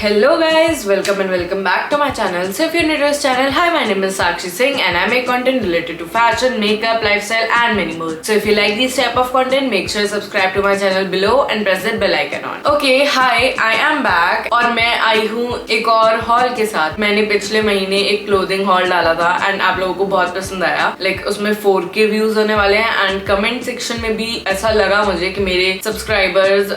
Hello guys, welcome and welcome back to my channel. So if you're new to this channel, hi, my name is Sakshi Singh and I make content related to fashion, makeup, lifestyle and many more. So if you like this type of content, make sure to subscribe to my channel below and press that bell icon on. Okay, hi, I am back और मैं आई हूँ एक और hall के साथ। मैंने पिछले महीने एक क्लोथिंग हॉल डाला था एंड आप लोगों को बहुत पसंद आया। लाइक उसमें 4K व्यूज होने वाले हैं एंड कमेंट सेक्शन में भी ऐसा लगा मुझे कि मेरे सब्सक्राइबर्स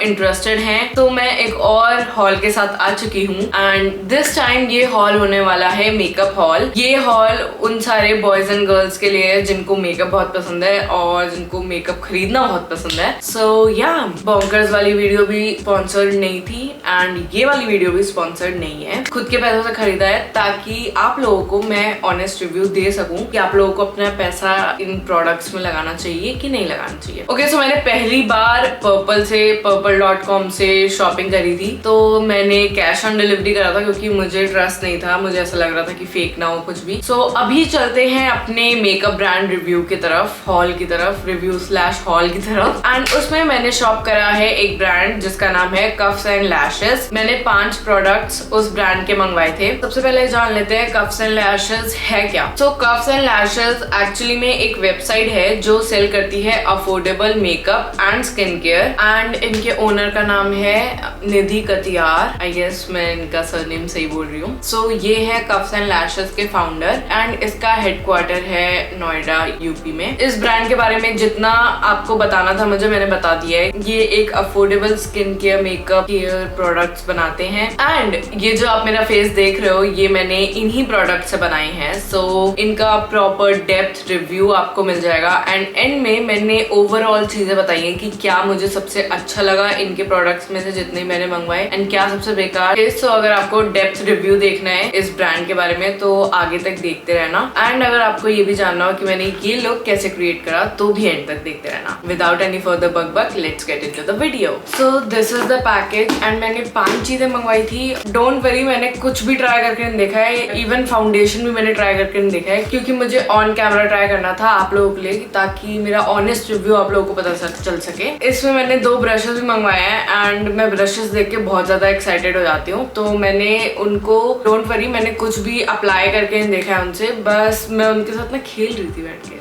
इंटरेस्टेड हैं, तो मैं एक और हॉल के आ चुकी हूँ एंड दिस टाइम ये हॉल होने वाला है मेकअप हॉल। ये हॉल उन सारे बॉयज एंड गर्ल्स के लिए है जिनको मेकअप बहुत पसंद है और जिनको मेकअप खरीदना बहुत पसंद है। सो या बॉन्कर्स वाली वीडियो भी स्पॉन्सर्ड नहीं थी एंड ये वाली वीडियो भी स्पॉन्सर्ड नहीं है, खुद के पैसों से खरीदा है ताकि आप लोगों को मैं ऑनेस्ट रिव्यू दे सकूं कि आप लोगों को अपना पैसा इन प्रोडक्ट्स में लगाना चाहिए कि नहीं लगाना चाहिए। ओके, सो मैंने पहली बार purple.com से शॉपिंग करी थी, तो मैंने कैश ऑन डिलीवरी करा था क्योंकि मुझे ट्रस्ट नहीं था, मुझे ऐसा लग रहा था कि फेक ना हो कुछ भी। सो अभी चलते हैं अपने मेकअप ब्रांड रिव्यू की तरफ, हॉल की तरफ, रिव्यू / हॉल की तरफ। एंड उसमें मैंने शॉप करा है एक ब्रांड जिसका नाम है कफ्स एंड लैशेस। मैंने 5 प्रोडक्ट्स उस ब्रांड के मंगवाए थे। सबसे पहले जान लेते हैं कफ्स एंड लैशेस है क्या। सो कफ्स एंड लैशेस एक्चुअली में एक वेबसाइट है जो सेल करती है affordable makeup and skin care and इनके ओनर का नाम है निधि कतियार। आई गेस मैं इनका सरनेम सही बोल रही हूँ। सो ये है कफ्स एंड लैशेस के फाउंडर एंड इसका हेडक्वार्टर है नोएडा यूपी में। इस ब्रांड के बारे में जितना आपको बताना था मुझे मैंने बता दिया है। ये एक affordable skin care makeup care products बनाते हैं एंड ये जो आप मेरा फेस देख रहे हो ये मैंने इन्हीं प्रोडक्ट से बनाए हैं। सो इनका प्रॉपर डेप्थ रिव्यू आपको मिल जाएगा एंड एंड में मैंने ओवरऑल चीजें बताई है कि क्या मुझे सबसे अच्छा लगा इनके प्रोडक्ट्स में से जितने मैंने मंगवाए एंड क्या सबसे बेकार। तो अगर आपको डेप्थ रिव्यू देखना है इस ब्रांड के बारे में तो आगे तक देखते रहना एंड अगर आपको ये भी जानना हो कि मैंने ये लुक कैसे क्रिएट करा तो भी एंड तक देखते रहना। Without any further buck let's get into the video. So this is the package and मैंने 5 चीजें मंगवाई थी। डोंट वरी, मैंने कुछ भी ट्राई करके नहीं देखा है, इवन फाउंडेशन भी मैंने ट्राई करके नहीं देखा है क्योंकि मुझे ऑन कैमरा ट्राई करना था आप लोगों के लिए ताकि मेरा ऑनेस्ट रिव्यू आप लोगों को पता चल सके। इसमें मैंने 2 ब्रशेस भी मंगवाए हैं एंड मैं ब्रशेस देख के बहुत ज्यादा एक्साइटेड हो जाती हूँ, तो मैंने उनको डोंट वरी मैंने कुछ भी अप्लाई करके नहीं देखा है उनसे, बस मैं उनके साथ ना खेल रही थी बैठ के।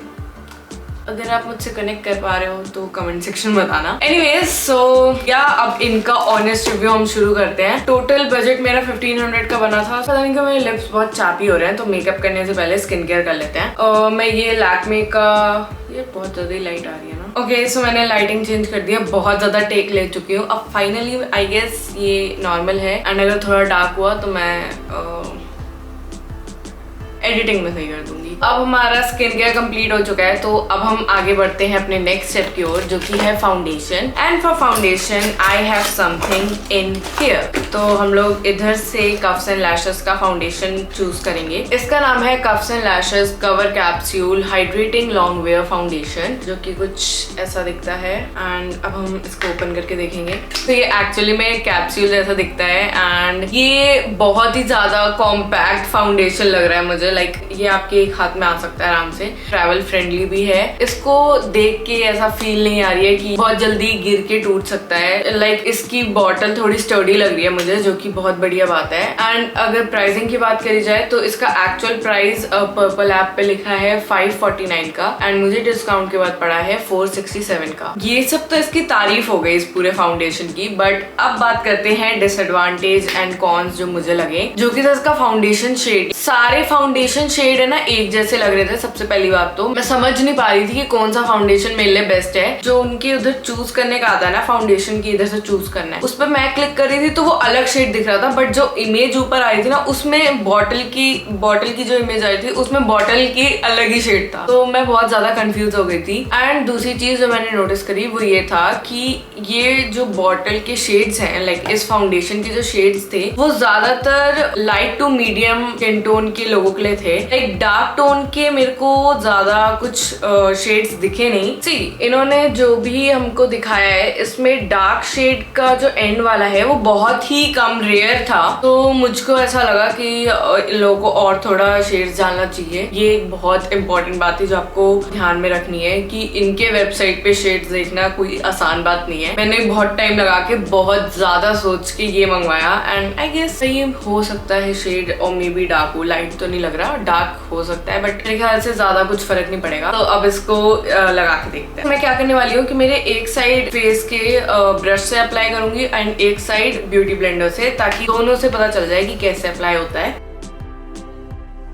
अगर आप मुझसे कनेक्ट कर पा रहे हो तो कमेंट सेक्शन में बताना। एनीवेज, सो या अब इनका ऑनेस्ट रिव्यू हम शुरू करते हैं। टोटल बजट मेरा 1500 का बना था। पता नहीं कि मेरे लिप्स बहुत चापी हो रहे हैं तो मेकअप करने से पहले स्किन केयर कर लेते हैं। मैं ये लैक्मे का, ये बहुत ज्यादा लाइट आ रही है ना। ओके, सो मैंने लाइटिंग चेंज कर दिया, बहुत ज्यादा टेक ले चुकी हूँ। अब फाइनली आई गेस ये नॉर्मल है एंड अगर थोड़ा डार्क हुआ तो मैं एडिटिंग में सही कर दूंगी। अब हमारा स्किन केयर कंप्लीट हो चुका है तो अब हम आगे बढ़ते हैं अपने नेक्स्ट स्टेप की ओर जो कि है foundation. And for foundation I have something in here. तो हम लोग इधर से कफ्स एंड लैशेस का फाउंडेशन चूज करेंगे। इसका नाम है Cuffs and lashes cover capsule hydrating long where foundation, जो कि कुछ ऐसा दिखता है एंड अब हम इसको ओपन करके देखेंगे तो ये एक्चुअली में कैप्सूल जैसा दिखता है एंड ये बहुत ही ज्यादा कॉम्पैक्ट फाउंडेशन लग रहा है मुझे। लाइक ये आपके एक हाथ में आ सकता है आराम से, ट्रैवल फ्रेंडली भी है। इसको देख के ऐसा फील नहीं आ रही है कि बहुत जल्दी गिर के टूट सकता है। लाइक इसकी बॉटल थोड़ी स्टर्डी लग रही है मुझे, जो कि बहुत बढ़िया बात है। एंड अगर प्राइसिंग की बात करी जाए तो इसका एक्चुअल प्राइस पर्पल ऐप पे लिखा है 549 का एंड मुझे डिस्काउंट के बाद पड़ा है 467 का। ये सब तो इसकी तारीफ हो गई इस पूरे फाउंडेशन की, बट अब बात करते हैं डिसएडवांटेज एंड कॉन्स जो मुझे लगे, जो कि इसका फाउंडेशन शेड। सारे फाउंडेशन शेड है ना एक जैसे लग रहे थे। सबसे पहली बात तो मैं समझ नहीं पा रही थी कि कौन सा फाउंडेशन मेरे लिए बेस्ट है। जो उनके उधर चूज करने का आता है ना, फाउंडेशन की इधर से चूज करना है, उस पर मैं क्लिक कर रही थी तो वो अलग शेड दिख रहा था, बट जो इमेज ऊपर आई थी ना उसमें बॉटल की जो इमेज आई थी उसमें बॉटल की अलग ही शेड था, तो मैं बहुत ज्यादा कंफ्यूज हो गई थी। एंड दूसरी चीज जो मैंने नोटिस करी वो ये था कि ये जो बॉटल के शेड्स हैं, लाइक इस फाउंडेशन के जो शेड्स थे वो ज्यादातर light to medium skin tone के लोगों के लिए थे। लाइक डार्क टोन के मेरे को ज्यादा कुछ शेड्स दिखे नहीं। सी इन्होंने जो भी हमको दिखाया है इसमें डार्क शेड का जो एंड वाला है वो बहुत ही कम रेयर था, तो मुझको ऐसा लगा कि इन लोगों को और थोड़ा शेड्स डालना चाहिए। ये एक बहुत इंपॉर्टेंट बात है जो आपको ध्यान में रखनी है कि इनके वेबसाइट पे शेड्स देखना कोई आसान बात नहीं है। मैंने बहुत टाइम लगा के बहुत ज्यादा सोच के ये मंगवाया एंड आई गेस सही हो सकता है शेड, और मे बी डार्क हो, लाइट तो नहीं लग रहा, डार्क हो सकता है बट मेरे ख्याल से ज्यादा कुछ फर्क नहीं पड़ेगा। तो अब इसको लगा के देखते हैं। मैं क्या करने वाली हूँ कि मेरे एक साइड फेस के ब्रश से अप्लाई करूंगी एंड एक साइड ब्यूटी ब्लेंडर से, ताकि दोनों से पता चल जाए कि कैसे अप्लाई होता है।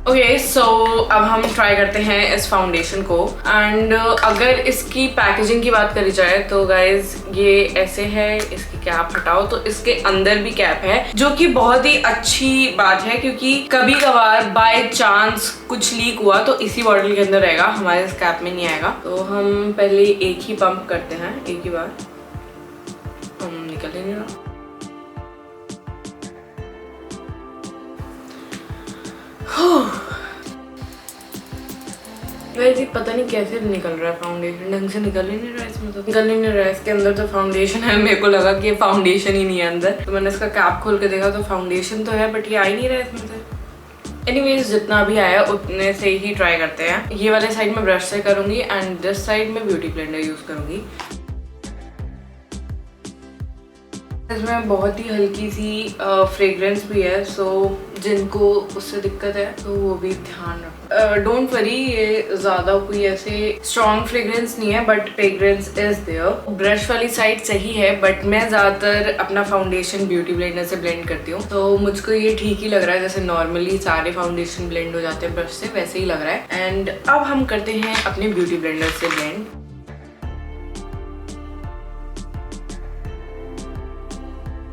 ओके सो अब हम ट्राई करते हैं इस फाउंडेशन को एंड अगर इसकी पैकेजिंग की बात करी जाए तो गाइज ये ऐसे है। इसकी कैप हटाओ तो इसके अंदर भी कैप है, जो कि बहुत ही अच्छी बात है क्योंकि कभी कभार बाय चांस कुछ लीक हुआ तो इसी बॉटल के अंदर रहेगा, हमारे इस कैप में नहीं आएगा। तो हम पहले एक ही पंप करते हैं, एक ही बार, हम निकल ही नहीं रहा। वैसे पता नहीं कैसे निकल रहा है फाउंडेशन, ढंग से निकल ही नहीं रहा है इसमें, तो निकल ही नहीं रहा है। इसके अंदर तो फाउंडेशन है, मेरे को लगा कि फाउंडेशन ही नहीं है अंदर, तो मैंने इसका कैप खोल के देखा तो फाउंडेशन तो है बट ये आ ही नहीं रहा है इसमें से। एनीवेज जितना भी आया उतने से ही ट्राई करते हैं। ये वाले साइड में ब्रश से करूंगी एंड दिस साइड में ब्यूटी ब्लेंडर यूज करूंगी। इसमें बहुत ही हल्की सी फ्रेग्रेंस भी है, सो जिनको उससे दिक्कत है तो वो भी ध्यान रखो। डोंट वरी, ये ज्यादा कोई ऐसे स्ट्रॉन्ग फ्रेग्रेंस नहीं है but fragrance is there. Brush वाली साइड सही है बट मैं ज्यादातर अपना फाउंडेशन ब्यूटी ब्लेंडर से ब्लेंड करती हूँ, तो मुझको ये ठीक ही लग रहा है। जैसे नॉर्मली सारे फाउंडेशन ब्लेंड हो जाते हैं ब्रश से, वैसे ही लग रहा है। एंड अब हम करते हैं अपने ब्यूटी ब्लेंडर से ब्लेंड।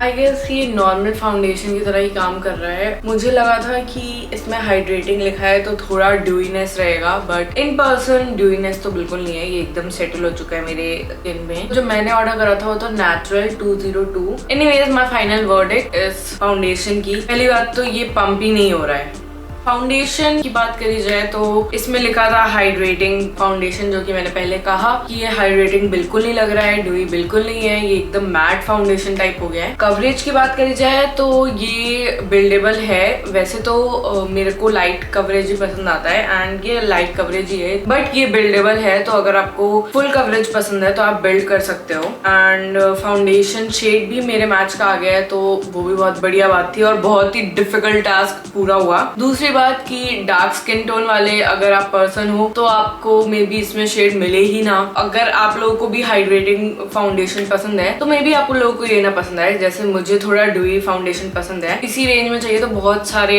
आई गेस ये नॉर्मल फाउंडेशन की तरह ही काम कर रहा है। मुझे लगा था कि इसमें हाइड्रेटिंग लिखा है तो थोड़ा ड्यूइनेस रहेगा, बट इन पर्सन ड्यूइनेस तो बिल्कुल नहीं है। ये एकदम सेटल हो चुका है मेरे स्किन में। जो मैंने ऑर्डर करा था वो तो natural 202। Anyways my final verdict इस फाउंडेशन की, पहली बात तो ये पंप ही नहीं हो रहा है। फाउंडेशन की बात करी जाए तो इसमें लिखा था हाइड्रेटिंग फाउंडेशन, जो कि मैंने पहले कहा कि ये हाइड्रेटिंग बिल्कुल नहीं लग रहा है, ड्यूई बिल्कुल नहीं है, ये एकदम मैट फाउंडेशन टाइप हो गया है। कवरेज की बात करी जाए तो ये बिल्डेबल है। वैसे तो मेरे को लाइट कवरेज ही पसंद आता है एंड ये लाइट कवरेज ही है, बट ये बिल्डेबल है, तो अगर आपको फुल कवरेज पसंद है तो आप बिल्ड कर सकते हो। एंड फाउंडेशन शेड भी मेरे मैच का आ गया है, तो वो भी बहुत बढ़िया बात थी और बहुत ही डिफिकल्ट टास्क पूरा हुआ। दूसरी बात कि डार्क स्किन टोन वाले अगर आप पर्सन हो तो आपको मे बी इसमें शेड मिले ही ना। अगर आप लोगों को भी हाइड्रेटिंग फाउंडेशन पसंद है तो मे बी आप लोगों को ये ना पसंद आए। जैसे मुझे थोड़ा ड्यूई फाउंडेशन पसंद है, इसी रेंज में चाहिए तो बहुत सारे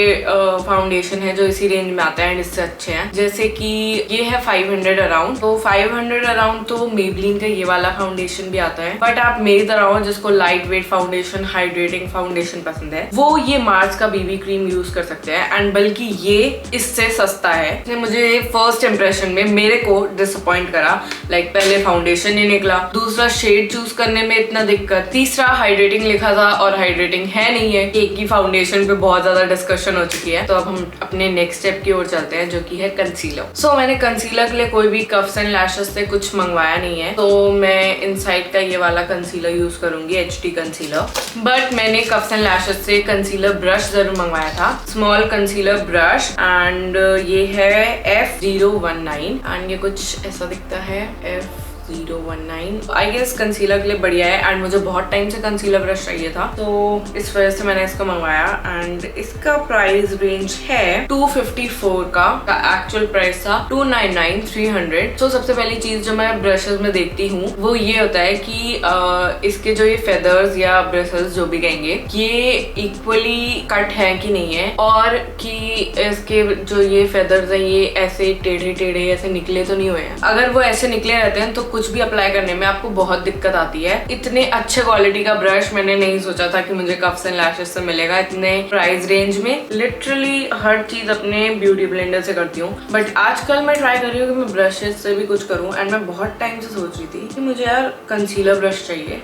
फाउंडेशन है जो इसी रेंज में आता है एंड इससे अच्छे हैं। जैसे कि ये है 500 अराउंड, तो 500 अराउंड तो मेबलिन का ये वाला फाउंडेशन भी आता है। बट आप मेरी तरह हो जिसको light weight foundation, hydrating foundation पसंद है, वो ये मार्स का बीबी क्रीम यूज कर सकते हैं। एंड बल्कि ये इससे सस्ता है। इसने मुझे फर्स्ट इंप्रेशन में मेरे को डिसअपॉइंट करा। लाइक पहले फाउंडेशन नहीं निकला, दूसरा शेड चूज करने में इतना दिक्कत, तीसरा हाइड्रेटिंग लिखा था और हाइड्रेटिंग है नहीं है। एक ही फाउंडेशन पे बहुत ज्यादा डिस्कशन हो चुकी है। तो अब हम अपने नेक्स्ट स्टेप की ओर चलते हैं, जो कि है कंसीलर। सो मैंने कंसीलर के लिए कोई भी कफ्स एंड लैशेस से कुछ मंगवाया नहीं है, तो मैं इनसाइड का ये वाला कंसीलर यूज करूंगी, HD कंसीलर। बट मैंने कफ्स एंड लैशेस से कंसीलर ब्रश जरूर मंगवाया था, स्मॉल कंसीलर ब्रश, एंड ये है F019 एंड ये कुछ ऐसा दिखता है, F019। आई गेस कंसीलर के लिए बढ़िया है एंड मुझे बहुत टाइम से कंसीलर ब्रश चाहिए था, तो इस वजह से मैंने इसको मंगवाया। एंड इसका प्राइस रेंज है 254 का एक्चुअल प्राइस था 299 300। तो सबसे पहली चीज जो मैं ब्रशेस में देखती हूँ वो ये होता है कि इसके जो ये फेदर्स या ब्रशेस जो भी कहेंगे, ये इक्वली कट है कि नहीं है, और कि इसके जो ये फेदर्स है ये ऐसे टेढ़े टेढ़े ऐसे निकले तो नहीं हुए हैं। अगर वो ऐसे निकले रहते हैं तो कुछ भी अप्लाई करने में आपको बहुत दिक्कत आती है। इतने अच्छे क्वालिटी का ब्रश मैंने नहीं सोचा था कि मुझे कफ्स एंड लैशेस से मिलेगा इतने प्राइस रेंज में। लिटरली हर चीज अपने ब्यूटी ब्लेंडर से करती हूँ, बट आजकल मैं ट्राई कर रही हूँ कि मैं ब्रशेस से भी कुछ करूँ। एंड मैं बहुत टाइम से सोच रही थी कि मुझे यार कंसीलर ब्रश चाहिए।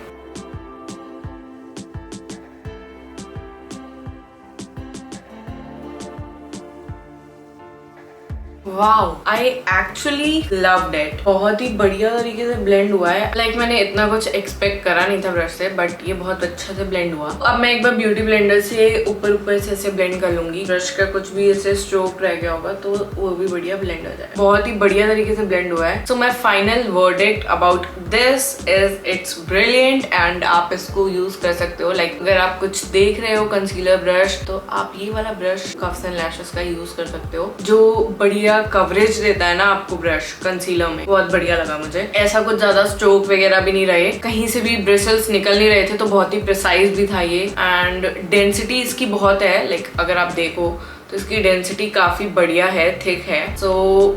Wow, I actually loved it. बहुत ही बढ़िया तरीके से ब्लेंड हुआ है। लाइक मैंने इतना कुछ एक्सपेक्ट करा नहीं था ब्रश से, बट ये बहुत अच्छा से ब्लेंड हुआ। अब मैं एक बार ब्यूटी ब्लेंडर से ऊपर से ऐसे ब्लेंड कर लूंगी। ब्रश का कुछ भी ऐसे स्ट्रोक रह गया होगा तो वो भी बढ़िया ब्लेंड हो जाए। बहुत ही बढ़िया तरीके से ब्लेंड हुआ है। So my final verdict about this is it's brilliant and आप इसको यूज कर सकते हो। लाइक अगर आप कुछ देख रहे हो कंसीलर ब्रश, तो आप ये वाला ब्रश कफ्स एंड लैशेस का यूज कर सकते हो, जो बढ़िया कवरेज देता है ना आपको ब्रश कंसीलर में। बहुत बढ़िया लगा मुझे। ऐसा कुछ ज्यादा स्ट्रोक वगैरह भी नहीं रहे, कहीं से भी ब्रिसल्स निकल नहीं रहे थे, तो बहुत ही प्रिसाइज भी था ये। एंड डेंसिटी इसकी बहुत है। लाइक अगर आप देखो तो इसकी डेंसिटी काफी बढ़िया है, थिक है। सो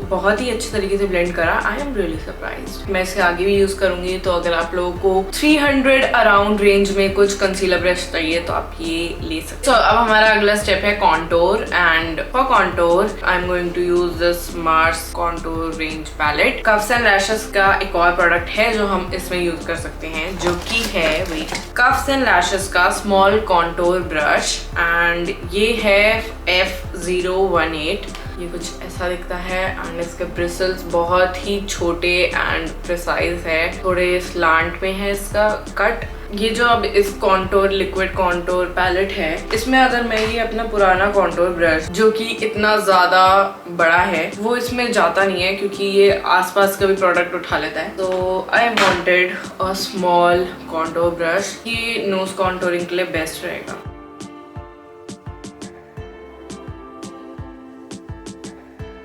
बहुत ही अच्छे तरीके से ब्लेंड करा। I am really surprised. मैं इसे आगे भी यूज करूंगी। तो अगर आप लोगों को 300 अराउंड रेंज में कुछ कंसीलर ब्रश चाहिए तो आप ये ले सकते हो। अब हमारा अगला स्टेप है contour. And for contour I am going to use this Mars contour range palette. Cuffs and Lashes का एक और प्रोडक्ट है जो हम इसमें यूज कर सकते हैं, जो की है वही कफ्स एंड लैशेस का स्मॉल कॉन्टोर ब्रश। एंड ये है F018। ये कुछ ऐसा दिखता है एंड इसके ब्रिसल्स बहुत ही छोटे एंड प्रिसाइज है, थोड़े स्लांट में है इसका कट। ये जो अब इस कॉन्टोर लिक्विड कॉन्टोर पैलेट है, इसमें अगर मैं ये अपना पुराना कॉन्टोर ब्रश जो कि इतना ज्यादा बड़ा है वो इसमें जाता नहीं है, क्योंकि ये आसपास का भी प्रोडक्ट उठा लेता है। तो I wanted a small contour brush. ये नोज कॉन्टोरिंग के लिए बेस्ट रहेगा।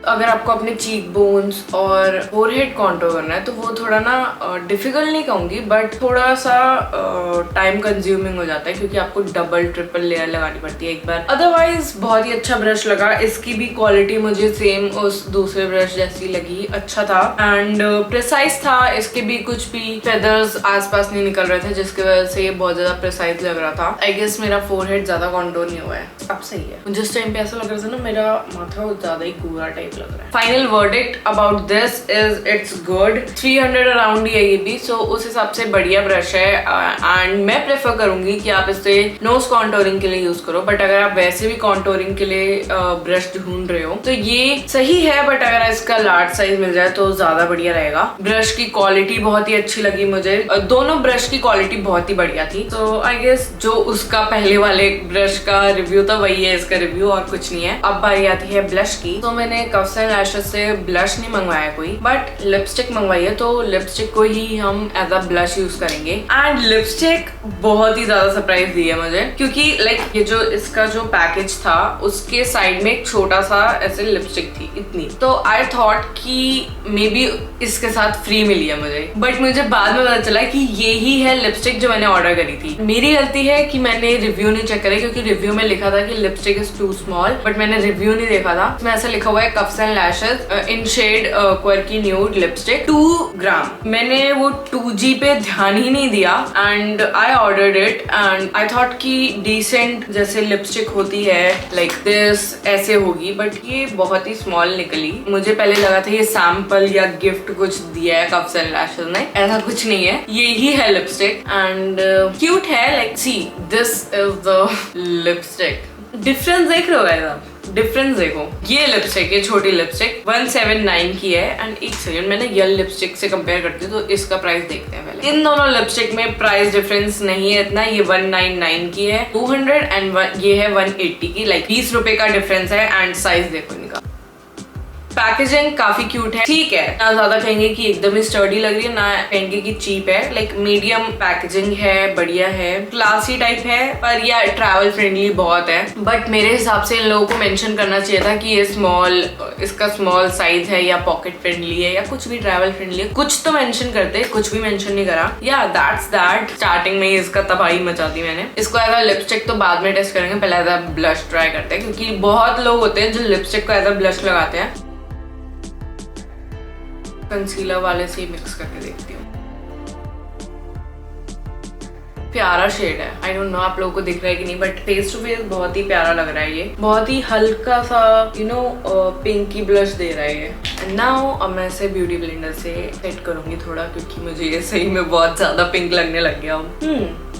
अगर आपको अपने चीक बोन्स और फोरहेड कॉन्टोर करना है तो वो थोड़ा ना डिफिकल्ट नहीं कहूंगी, बट थोड़ा सा टाइम कंज्यूमिंग हो जाता है, क्योंकि आपको डबल ट्रिपल लेयर लगानी पड़ती है एक बार। अदरवाइज बहुत ही अच्छा ब्रश लगा। इसकी भी क्वालिटी मुझे सेम उस दूसरे ब्रश जैसी लगी, अच्छा था एंड प्रिसाइज था। इसके भी कुछ भी फेदर्स आसपास नहीं निकल रहे थे, जिसकी वजह से ये बहुत ज्यादा प्रिसाइज लग रहा था। आई गेस मेरा फोरहेड ज्यादा कॉन्टोर नहीं हुआ है, अब सही है। जिस टाइम पे ऐसा लग रहा था ना मेरा माथा ज्यादा ही गोरा टाइप लग रहा है। Final verdict about this is it's good. 300 around ही है ये भी, सो उस हिसाब से बढ़िया ब्रश है। एंड मैं प्रेफर करूंगी कि आप इसे नोज कॉन्टोरिंग के लिए यूज करो, बट अगर आप वैसे भी कॉन्टोरिंग के लिए ब्रश ढूंढ रहे हो तो ये सही है, बट अगर इसका लार्ज साइज मिल जाए तो ज्यादा बढ़िया रहेगा। ब्रश की क्वालिटी बहुत ही अच्छी लगी मुझे। दोनों ब्रश की क्वालिटी बहुत ही बढ़िया थी। तो आई गेस जो उसका पहले वाले ब्रश का रिव्यू था वही है इसका रिव्यू, और कुछ नहीं है। अब बारी आती है ब्लश की। तो मैंने कफ्स एंड लैशेस से ब्लश नहीं मंगवाया कोई, बट लिपस्टिक मंगवाई है। तो लिपस्टिक को ही हम एज अ ब्लश यूज करेंगे। एंड लिपस्टिक बहुत ही ज्यादा सरप्राइज दी है मुझे, क्योंकि लाइक ये जो इसका जो पैकेज था उसके साइड में एक छोटा सा ऐसे लिपस्टिक थी इतनी। तो आई थॉट कि मे बी इसके साथ फ्री मिली है मुझे, बट मुझे बाद में पता चला कि ये ही है लिपस्टिक जो मैंने ऑर्डर करी थी। मेरी गलती है कि मैंने रिव्यू नहीं चेक करे, क्योंकि रिव्यू में लिखा था कि lipstick is too small, but मैंने रिव्यू नहीं देखा था। इसमें ऐसा लिखा हुआ है Cuffs and Lashes in shade quirky nude lipstick 2 gram. मैंने वो 2G पे ध्यान ही नहीं दिया and I ordered it and I thought कि डिसेंट जैसे लिपस्टिक होती है लाइक दिस ऐसे होगी, बट ये बहुत ही स्मॉल निकली। मुझे पहले लगा था ये सैंपल या गिफ्ट कुछ दिया है कफ्स एंड लैशेस ने, ऐसा कुछ नहीं है, ये ही है लिपस्टिक एंड क्यूट है। Like see this is the lipstick. Difference देख रहे हो गाइस, डिफरेंस देखो। ये लिपस्टिक, ये छोटी लिपस्टिक 179 की है एंड एक सेकंड मैंने ये लिपस्टिक से कंपेयर करती हूँ तो इसका प्राइस देखते हैं पहले। इन दोनों लिपस्टिक में प्राइस डिफरेंस नहीं है इतना। ये 199 की है 200 एंड ये है 180 की। लाइक 20 रुपए का डिफरेंस है एंड साइज देखो इनका। पैकेजिंग काफी क्यूट है, ठीक है, ना ज्यादा कहेंगे कि एकदम ही स्टर्डी लग रही है, ना कहेंगे कि चीप है। लाइक मीडियम पैकेजिंग है, बढ़िया है, क्लासी टाइप है, पर या ट्रैवल फ्रेंडली बहुत है। बट मेरे हिसाब से इन लोगों को मेंशन करना चाहिए था कि ये स्मॉल, इसका स्मॉल साइज है या पॉकेट फ्रेंडली है या कुछ भी ट्रैवल फ्रेंडली है, कुछ तो मेंशन करते, कुछ भी मेंशन नहीं करा। या दैट्स दैट। स्टार्टिंग में इसका तबाही मचा दी मैंने। इसको एज अ लिपस्टिक तो बाद में टेस्ट करेंगे, पहले एज अ ब्लश ट्राई करते हैं, क्योंकि बहुत लोग होते हैं जो लिपस्टिक को एज अ ब्लश लगाते हैं। कंसीलर वाले से ही मिक्स करके देखती हूँ। प्यारा शेड है, आई डोंट नो आप लोगों को दिख रहा है कि नहीं, बट फेस टू फेस बहुत ही प्यारा लग रहा है। ये बहुत ही हल्का सा पिंकी ब्लश दे रहा है ये। एंड नाउ अब मैं इसे ब्यूटी ब्लेंडर से सेट करूंगी थोड़ा, क्योंकि मुझे ये सही में बहुत ज्यादा पिंक लगने लग गया।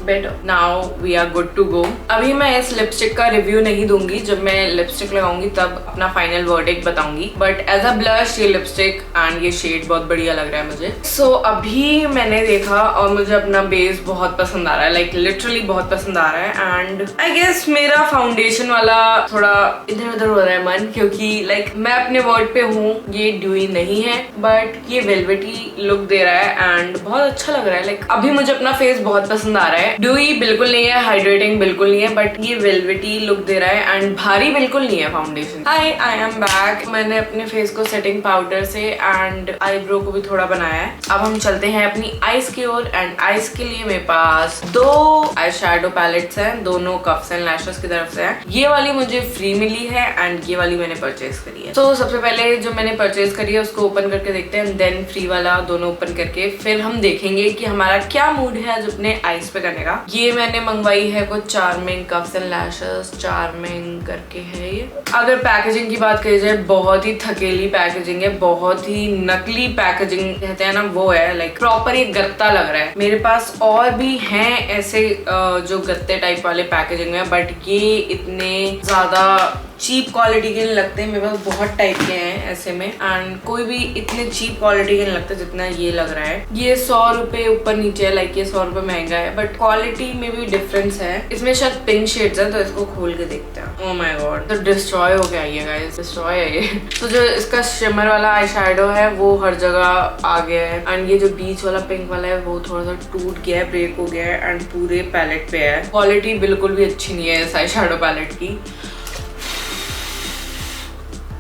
Better. Now we are good to go. अभी मैं इस लिपस्टिक का रिव्यू नहीं दूंगी, जब मैं लिपस्टिक लगाऊंगी तब अपना फाइनल वर्डिक्ट बताऊंगी, बट एज अ ब्लश ये लिपस्टिक एंड ये शेड बहुत बढ़िया लग रहा है मुझे। सो अभी मैंने देखा और मुझे अपना बेस बहुत पसंद आ रहा है, लाइक लिटरली बहुत पसंद आ रहा है। एंड आई गेस मेरा फाउंडेशन वाला थोड़ा इधर उधर हो रहा है मन, क्योंकि लाइक मैं अपने वर्ड पे हूँ, ये ड्यूई नहीं है बट ये वेलवेटी लुक दे रहा है एंड बहुत अच्छा लग रहा है। लाइक अभी मुझे अपना फेस बहुत पसंद आ रहा है। ड्यूई बिल्कुल नहीं है, हाइड्रेटिंग बिल्कुल नहीं है, बट ये वेलवेटी लुक दे रहा है एंड भारी बिल्कुल नहीं है foundation. Hi, I am back. मैंने अपने फेस को सेटिंग पाउडर से एंड आईब्रो को भी थोड़ा बनाया है। अब हम चलते हैं अपनी आईज की ओर एंड आईज के लिए मेरे पास 2 आई शैडो पैलेट्स हैं, दोनों कफ्स एंड लैशेस की तरफ से हैं। ये वाली मुझे फ्री मिली है एंड ये वाली मैंने परचेज करी है। तो सबसे पहले जो मैंने परचेज करी है उसको ओपन करके देखते हैं, देन फ्री वाला दोनों ओपन करके फिर हम देखेंगे कि हमारा क्या मूड है आज अपने आईज पे करने का। ये मैंने मंगवाई है कुछ charming coughs and lashes, charming करके है ये। अगर पैकेजिंग की बात करी जाए, बहुत ही थकेली पैकेजिंग है, बहुत ही नकली पैकेजिंग कहते हैं ना वो है, लाइक प्रॉपर ये गत्ता लग रहा है। मेरे पास और भी हैं ऐसे जो गत्ते टाइप वाले पैकेजिंग में, बट ये इतने ज्यादा चीप क्वालिटी के नहीं लगते। मेरे पास बहुत टाइप के हैं ऐसे में एंड कोई भी इतने चीप क्वालिटी के नहीं लगते जितना ये लग रहा है। ये 100 रुपए ऊपर नीचे है, लाइक ये 100 रुपए महंगा है, बट क्वालिटी में भी डिफरेंस है। इसमें शायद पिंक शेड्स हैं, तो इसको खोल के देखते हैं। ओह माय गॉड, तो डिस्ट्रॉय हो गया ये गाइस, डिस्ट्रॉय है ये। तो जो इसका शिमर वाला आई शैडो है वो हर जगह आ गया है एंड ये जो बीच वाला पिंक वाला है वो थोड़ा सा टूट गया है, ब्रेक हो गया है एंड पूरे पैलेट पे है। क्वालिटी बिल्कुल भी अच्छी नहीं है इस आई शैडो पैलेट की।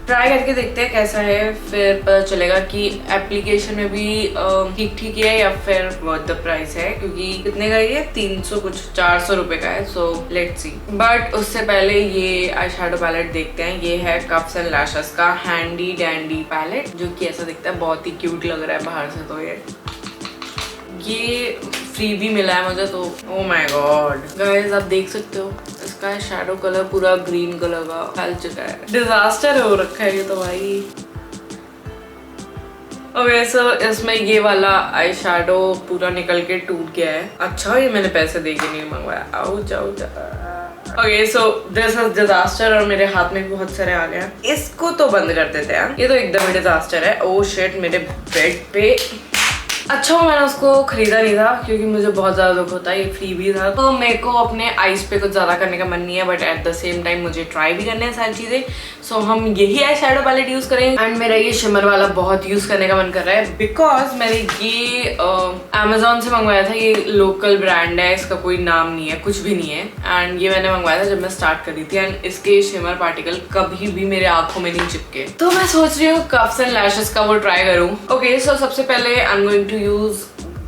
ट्राई करके देखते हैं कैसा है, फिर पता चलेगा कि एप्लीकेशन में भी ठीक ठीक है या फिर वर्थ द प्राइस है, क्योंकि कितने का ये 300 कुछ 400 रुपए का है। So let's see. बट उससे पहले ये आई शैडो पैलेट देखते हैं। ये है कफ्स एंड लैशेस का हैंडी डैंडी पैलेट, जो कि ऐसा दिखता है, बहुत ही क्यूट लग रहा है बाहर से। तो ये फ्री भी मिला है मुझे, तो ओ माय गॉड गाइस आप देख सकते हो इसका शैडो कलर पूरा ग्रीन कलर का फैल चुका है। डिजास्टर हो रखा है ये तो भाई। ओके सो इसमें ये वाला आई शैडो पूरा निकल के टूट गया है। अच्छा ये मैंने पैसे दे के नहीं मंगवाया। Ouch ouch. Okay so this is disaster और मेरे हाथ में भी बहुत सारे आ गए। इसको तो बंद कर देते हैं, ये तो एकदम ही डिजास्टर है। ओह शिट, मेरे बेड पे। अच्छा मैंने उसको खरीदा नहीं था क्योंकि मुझे बहुत ज्यादा दुख होता है, ये फ्री भी था। तो मेरे को अपने आईज पे कुछ ज्यादा करने का मन नहीं है, but at the same time मुझे ट्राई भी करने हैं सारी चीजें। सो हम यही आई शैडो पैलेट यूज करेंगे एंड मेरा ये शिमर वाला बहुत यूज करने का मन कर रहा है, बिकॉज मैंने ये अमेजोन से मंगवाया था। ये लोकल ब्रांड है, इसका कोई नाम नहीं है, कुछ भी नहीं है। एंड ये मैंने मंगवाया था जब मैं स्टार्ट कर रही थी एंड इसके शिमर पार्टिकल कभी भी मेरे आंखों में नहीं चिपके। तो मैं सोच रही हूँ कफ्स एंड लैशेस का वो ट्राई करूँ। ओके सो सबसे पहले I am going to use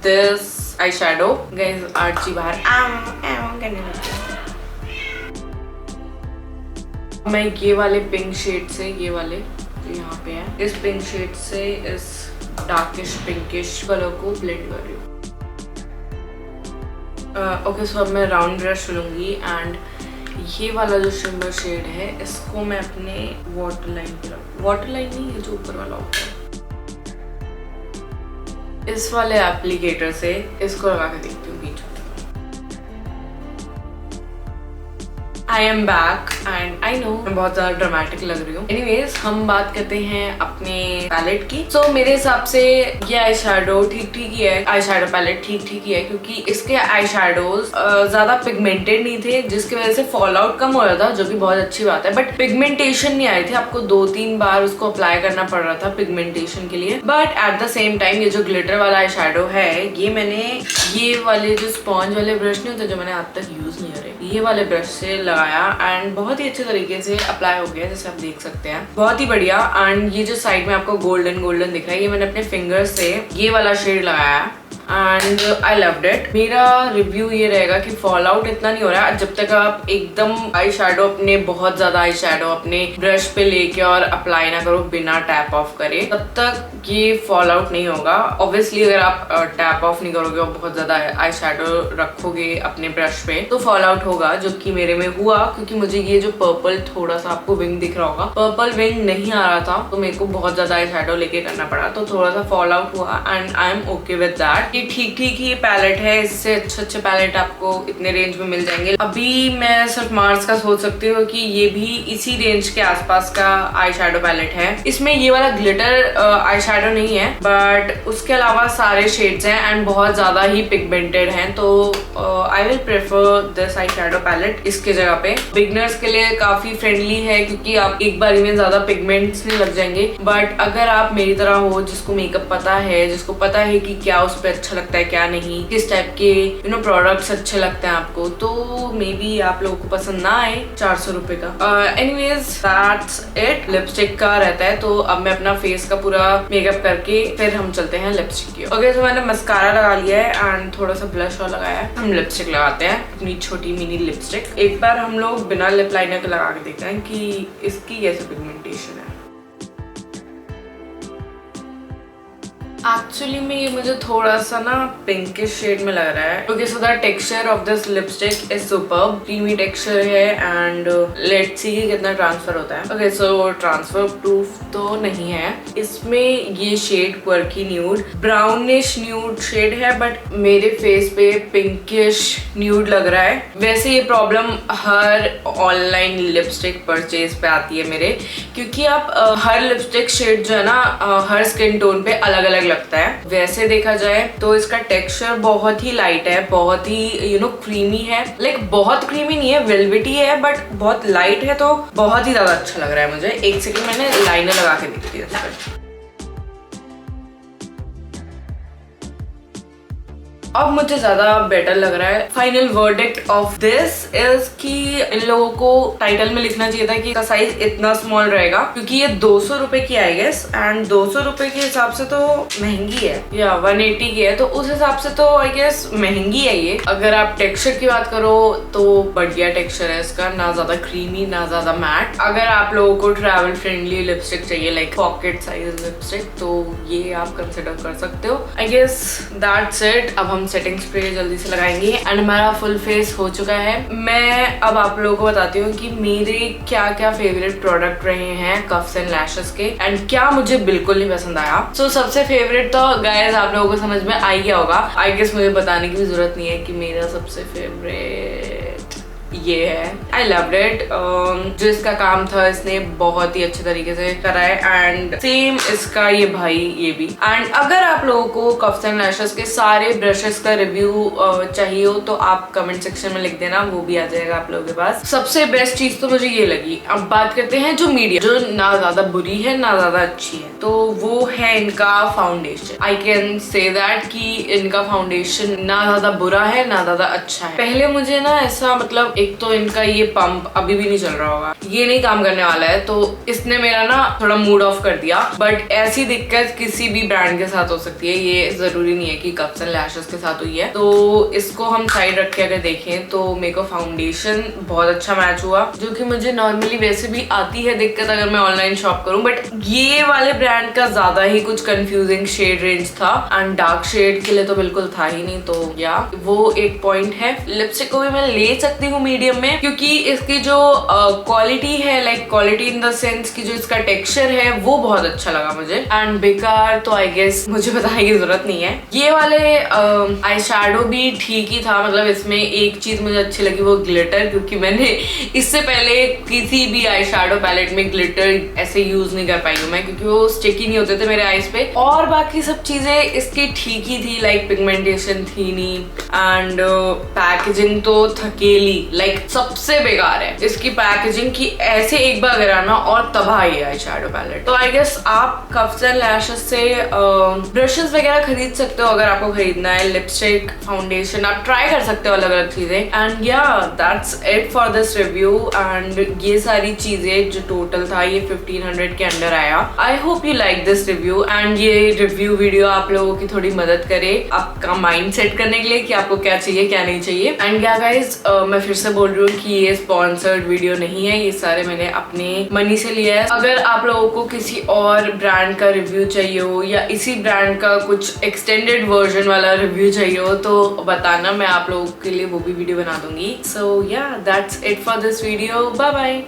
this eye shadow. Guys आर्ची बाहर करने लगती है। मैं ये वाले पिंक शेड से, ये वाले जो यहाँ पे है, इस पिंक शेड से इस डार्किश पिंकिश कलर को ब्लेंड कर रही हूँ। ओके सो अब मैं राउंड ब्रश लूंगी एंड ये वाला जो शिमर शेड है इसको मैं अपने वाटर लाइन पे लगाऊंगी। वाटर लाइन नहीं, ये जो ऊपर वाला होता है, इस वाले एप्लीकेटर से इसको लगा के देखती हूँ बीच में। I am back and I know मैं बहुत ज्यादा ड्रामेटिक लग रही हूँ। एनीवेज हम बात करते हैं अपने पैलेट की। सो मेरे हिसाब से ये आई शैडो ठीक ठीक ही है, आई शैडो पैलेट ठीक ठीक ही है, क्योंकि इसके आई शैडोज ज्यादा पिगमेंटेड नहीं थे, जिसकी वजह से फॉल आउट कम हो रहा था, जो कि बहुत अच्छी बात है। बट पिगमेंटेशन नहीं आई थी, आपको 2-3 बार उसको अप्लाई करना पड़ रहा था पिगमेंटेशन के लिए। But at the same time ये जो ग्लिटर वाला आई शैडो है, ये मैंने ये वाले जो स्पॉन्ज वाले ब्रश नहीं होते जो मैंने आज तक यूज नहीं करे, ये वाले ब्रश से लगाया एंड बहुत ही अच्छे तरीके से अप्लाई हो गया, जैसे आप देख सकते हैं, बहुत ही बढ़िया। एंड ये जो साइड में आपको गोल्डन गोल्डन दिख रहा है, ये मैंने अपने फिंगर से ये वाला शेड लगाया एंड आई लव्ड इट। मेरा रिव्यू ये रहेगा कि फॉल आउट इतना नहीं हो रहा है। जब तक आप एकदम आई शैडो अपने बहुत ज्यादा आई शैडो अपने ब्रश पे लेके और अप्लाई ना करो बिना टैप ऑफ करे, तब तक ये फॉल आउट नहीं होगा। ऑब्वियसली अगर आप टैप ऑफ नहीं करोगे और बहुत ज्यादा आई शैडो रखोगे अपने ब्रश पे तो फॉल आउट होगा, जो कि मेरे में हुआ। क्योंकि मुझे ये जो पर्पल थोड़ा सा आपको विंग दिख रहा होगा, पर्पल विंग नहीं आ रहा था, तो मेरे को बहुत ज्यादा आई शैडो लेके करना पड़ा, तो थोड़ा सा फॉल आउट हुआ and I am okay with that. That ये ठीक ठीक ही पैलेट है, इससे अच्छे पैलेट आपको इतने रेंज में मिल जाएंगे। अभी मैं सिर्फ मार्स का सोच सकती हूँ कि ये भी इसी रेंज के आसपास का आई शैडो पैलेट है। इसमें ये वाला ग्लिटर आई शैडो नहीं है, बट उसके अलावा सारे शेड्स हैं एंड बहुत ज्यादा ही पिगमेंटेड हैं, तो I will prefer this eye shadow palette इसके जगह पे। बिगनर्स के लिए काफी फ्रेंडली है क्योंकि आप एक बार में ज्यादा पिगमेंट्स नहीं लग जाएंगे, बट अगर आप मेरी तरह हो जिसको मेकअप पता है, जिसको पता है कि क्या उस पर अच्छा लगता है क्या नहीं, किस टाइप के प्रोडक्ट्स अच्छे लगते हैं आपको, तो मे बी आप लोगों को पसंद ना आए 400 रुपए का। Anyways that's it. लिपस्टिक का रहता है, तो अब मैं अपना फेस का पूरा मेकअप करके फिर हम चलते हैं लिपस्टिक की। ओके, तो मैंने मस्कारा लगा लिया है एंड थोड़ा सा ब्लश और लगाया है। हम लिपस्टिक लगाते हैं, अपनी छोटी मिनी लिपस्टिक। एक बार हम लोग बिना लिप लाइनर के लगा के देखते हैं कि इसकी कैसे पिगमेंटेशन है। एक्चुअली में ये मुझे थोड़ा सा ना पिंकिश शेड में लग रहा है। Okay, so the texture of this lipstick is superb. Creamy texture है एंड लेट्स सी कितना ट्रांसफर होता है। ओके, सो ट्रांसफर प्रूफ तो नहीं है। इसमें ये shade quirky nude, brownish nude shade है, बट मेरे फेस पे पिंकिश न्यूड लग रहा है। वैसे ये प्रॉब्लम हर ऑनलाइन लिपस्टिक परचेज पे आती है मेरे, क्योंकि आप हर लिपस्टिक शेड जो है ना हर स्किन टोन पे अलग अलग लगता है। वैसे देखा जाए तो इसका टेक्सचर बहुत ही लाइट है, बहुत ही क्रीमी है। लाइक बहुत क्रीमी नहीं है, वेलवेटी है, बट बहुत लाइट है, तो बहुत ही ज्यादा अच्छा लग रहा है मुझे। एक सेकंड मैंने लाइनर लगा के देखती है इस पर। अब मुझे ज्यादा बेटर लग रहा है। Final verdict of this is कि इन लोगों को टाइटल में लिखना चाहिए था कि इसका साइज इतना स्मॉल रहेगा, क्योंकि ये 200 रुपए की आई गेस, एंड 200 रुपए के हिसाब से तो महंगी है, या 180 की है, तो उस हिसाब से तो आई गेस महंगी है ये। अगर आप टेक्सचर की बात करो तो बढ़िया टेक्सचर है इसका, ना ज्यादा क्रीमी ना ज्यादा मैट। अगर आप लोगों को ट्रैवल फ्रेंडली लिपस्टिक चाहिए, लाइक पॉकेट साइज लिपस्टिक, तो ये आप कंसिडर कर सकते हो। I guess that's it. अब हम सेटिंग स्प्रे जल्दी से लगाएंगे एंड हमारा फुल फेस हो चुका है। मैं अब आप लोगों को बताती हूँ कि मेरे क्या क्या फेवरेट प्रोडक्ट रहे हैं कफ्स एंड लैशेस के, एंड क्या मुझे बिल्कुल नहीं पसंद आया। सो सबसे फेवरेट तो गाइस आप लोगों को समझ में आ गया होगा। आई गेस मुझे बताने की भी जरूरत नहीं है कि मेरा सबसे फेवरेट ये है। I loved it. जो इसका काम था इसने बहुत ही अच्छे तरीके से करा है, एंड सेम इसका ये भाई ये भी। एंड अगर आप लोगों को कफ्स एंड लैशेस के सारे ब्रशेस का रिव्यू चाहिए हो तो आप कमेंट सेक्शन में लिख देना, वो भी आ जाएगा आप लोगों के पास। सबसे बेस्ट चीज तो मुझे ये लगी। अब बात करते हैं जो मीडियम, जो ना ज्यादा बुरी है ना ज्यादा अच्छी है, तो वो है इनका foundation. I can say that कि इनका फाउंडेशन ना ज्यादा बुरा है ना ज्यादा अच्छा है। पहले मुझे ना ऐसा मतलब एक तो इनका ये पंप अभी भी नहीं चल रहा होगा, ये नहीं काम करने वाला है, तो इसने मेरा ना थोड़ा मूड ऑफ कर दिया। बट ऐसी दिक्कत किसी भी ब्रांड के साथ हो सकती है, ये जरूरी नहीं है कि कप्स एंड लैशेस के साथ हुई है। तो इसको हम साइड रख के अगर देखें तो मेरे को फाउंडेशन बहुत अच्छा मैच हुआ, जो कि मुझे नॉर्मली वैसे भी आती है दिक्कत अगर मैं ऑनलाइन शॉप करूं। बट ये वाले ब्रांड का ज्यादा ही कुछ कंफ्यूजिंग शेड रेंज था, एंड डार्क शेड के लिए तो बिल्कुल था ही नहीं, तो या वो एक पॉइंट है। लिपस्टिक को भी मैं ले सकती हूँ मीडियम में, क्योंकि इसकी जो क्वालिटी है, like quality in the sense की जो इसका टेक्सचर है वो बहुत अच्छा लगा मुझे। एंड बेकार तो आई गेस मुझे बताने की जरूरत नहीं है। ये वाले आई शैडो भी ठीक ही था, मतलब इसमें एक चीज मुझे अच्छी लगी वो ग्लिटर, क्योंकि मैंने इससे पहले किसी भी आई शैडो पैलेट में ग्लिटर ऐसे यूज नहीं कर पाई हूँ मैं, क्योंकि वो स्टिकी नहीं होते थे मेरे आईज पे। और बाकी सब चीजें इसकी ठीक ही थी, लाइक पिगमेंटेशन थी नहीं, एंड पैकेजिंग तो थकेली, लाइक सबसे बेकार है इसकी पैकेजिंग की। ऐसे एक बार गिराना और तबाही है आई शैडो पैलेट। तो आई गेस आप कफ्स एंड लैशेस से ब्रशेस वगैरह खरीद सकते हो अगर आपको खरीदना है। लिपस्टिक, फाउंडेशन आप ट्राई कर सकते हो अलग अलग चीजें। एंड या that's it for this review. And ये सारी चीजें जो टोटल था ये 1500 के अंडर आया। I hope you like this review, and ये रिव्यू वीडियो आप लोगों की थोड़ी मदद करे आपका माइंड सेट करने के लिए कि आपको क्या चाहिए क्या नहीं चाहिए। एंड या गाइज मैं फिर से बोल रही हूँ कि ये स्पॉन्सर्ड वीडियो नहीं है, ये सारे मैंने अपने मनी से लिया है। अगर आप लोगों को किसी और ब्रांड का रिव्यू चाहिए हो या इसी ब्रांड का कुछ एक्सटेंडेड वर्जन वाला रिव्यू चाहिए हो तो बताना, मैं आप लोगों के लिए वो भी वीडियो बना दूंगी। So yeah that's it for this video. Bye bye.